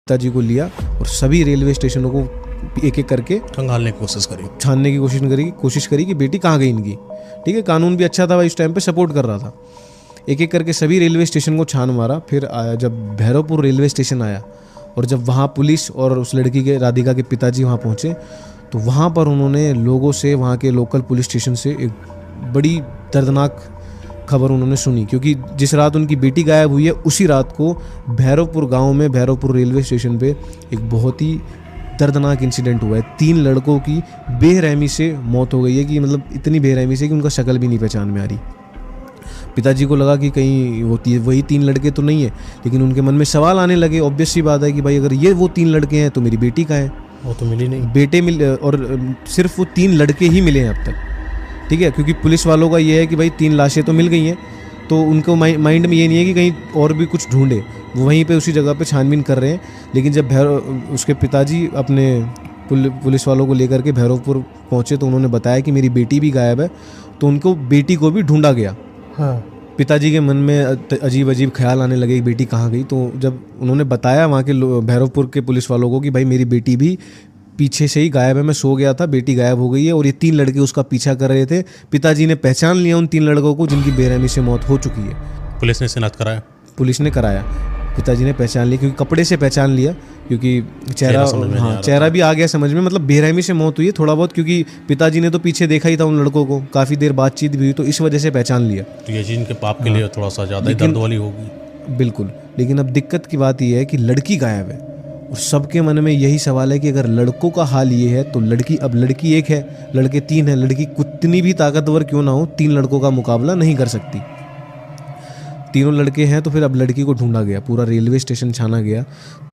पिताजी को लिया और सभी रेलवे स्टेशनों को एक एक करके खंगालने की कोशिश करी, छानने की कोशिश करी कि बेटी कहाँ गई इनकी। ठीक है, कानून भी अच्छा था भाई, इस टाइम पे सपोर्ट कर रहा था। एक एक करके सभी रेलवे स्टेशन को छान मारा। फिर आया जब भैरवपुर रेलवे स्टेशन आया और जब वहाँ पुलिस और उस लड़की के राधिका के पिताजी वहाँ पहुँचे तो वहाँ पर उन्होंने लोगों से, वहाँ के लोकल पुलिस स्टेशन से एक बड़ी दर्दनाक खबर उन्होंने सुनी, क्योंकि जिस रात उनकी बेटी गायब हुई है उसी रात को भैरवपुर गांव में, भैरवपुर रेलवे स्टेशन पे एक बहुत ही दर्दनाक इंसिडेंट हुआ है। 3 लड़कों की बेरहमी से मौत हो गई है, कि मतलब इतनी बेरहमी से कि उनका शक्ल भी नहीं पहचान में आ रही। पिताजी को लगा कि कहीं वही 3 लड़के तो नहीं है, लेकिन उनके मन में सवाल आने लगे। ऑब्वियस सी बात है कि भाई अगर ये वो 3 लड़के हैं तो मेरी बेटी कहाँ है? वो तो मिली नहीं। बेटे मिल, और सिर्फ वो 3 लड़के ही मिले हैं अब तक। ठीक है, क्योंकि पुलिस वालों का ये है कि भाई 3 लाशें तो मिल गई हैं, तो उनको माइंड में ये नहीं है कि कहीं और भी कुछ ढूंढे, वो वहीं पे उसी जगह पे छानबीन कर रहे हैं। लेकिन जब उसके पिताजी अपने पुलिस वालों को लेकर के भैरवपुर पहुंचे तो उन्होंने बताया कि मेरी बेटी भी गायब है, तो उनको बेटी को भी ढूंढा गया। हाँ। पिताजी के मन में अजीब अजीब ख्याल आने लगे कि बेटी कहाँ गई। तो जब उन्होंने बताया वहाँ के भैरवपुर के पुलिस वालों को कि भाई मेरी बेटी भी पीछे से ही गायब है, मैं सो गया था, बेटी गायब हो गई है, और ये 3 लड़के उसका पीछा कर रहे थे। पिताजी ने पहचान लिया उन 3 लड़कों को जिनकी बेरहमी से मौत हो चुकी है। पुलिस ने शिनाख्त कराया? पुलिस ने कराया, पिताजी ने पहचान लिया, क्योंकि कपड़े से पहचान लिया, क्योंकि चेहरा भी आ गया समझ में। मतलब बेरहमी से मौत हुई है थोड़ा बहुत, क्योंकि पिताजी ने तो पीछे देखा ही था उन लड़कों को, काफ़ी देर बातचीत भी हुई, तो इस वजह से पहचान लिया। तो ये चीज़ इनके पाप के लिए थोड़ा सा ज़्यादा दर्द वाली होगी। बिल्कुल, लेकिन अब दिक्कत की बात यह है कि लड़की गायब है और सबके मन में यही सवाल है कि अगर लड़कों का हाल ये है तो लड़की एक है, लड़के 3 हैं। लड़की कितनी भी ताकतवर क्यों ना हो, 3 लड़कों का मुकाबला नहीं कर सकती। 3 लड़के हैं, तो फिर अब लड़की को ढूंढा गया, पूरा रेलवे स्टेशन छाना गया।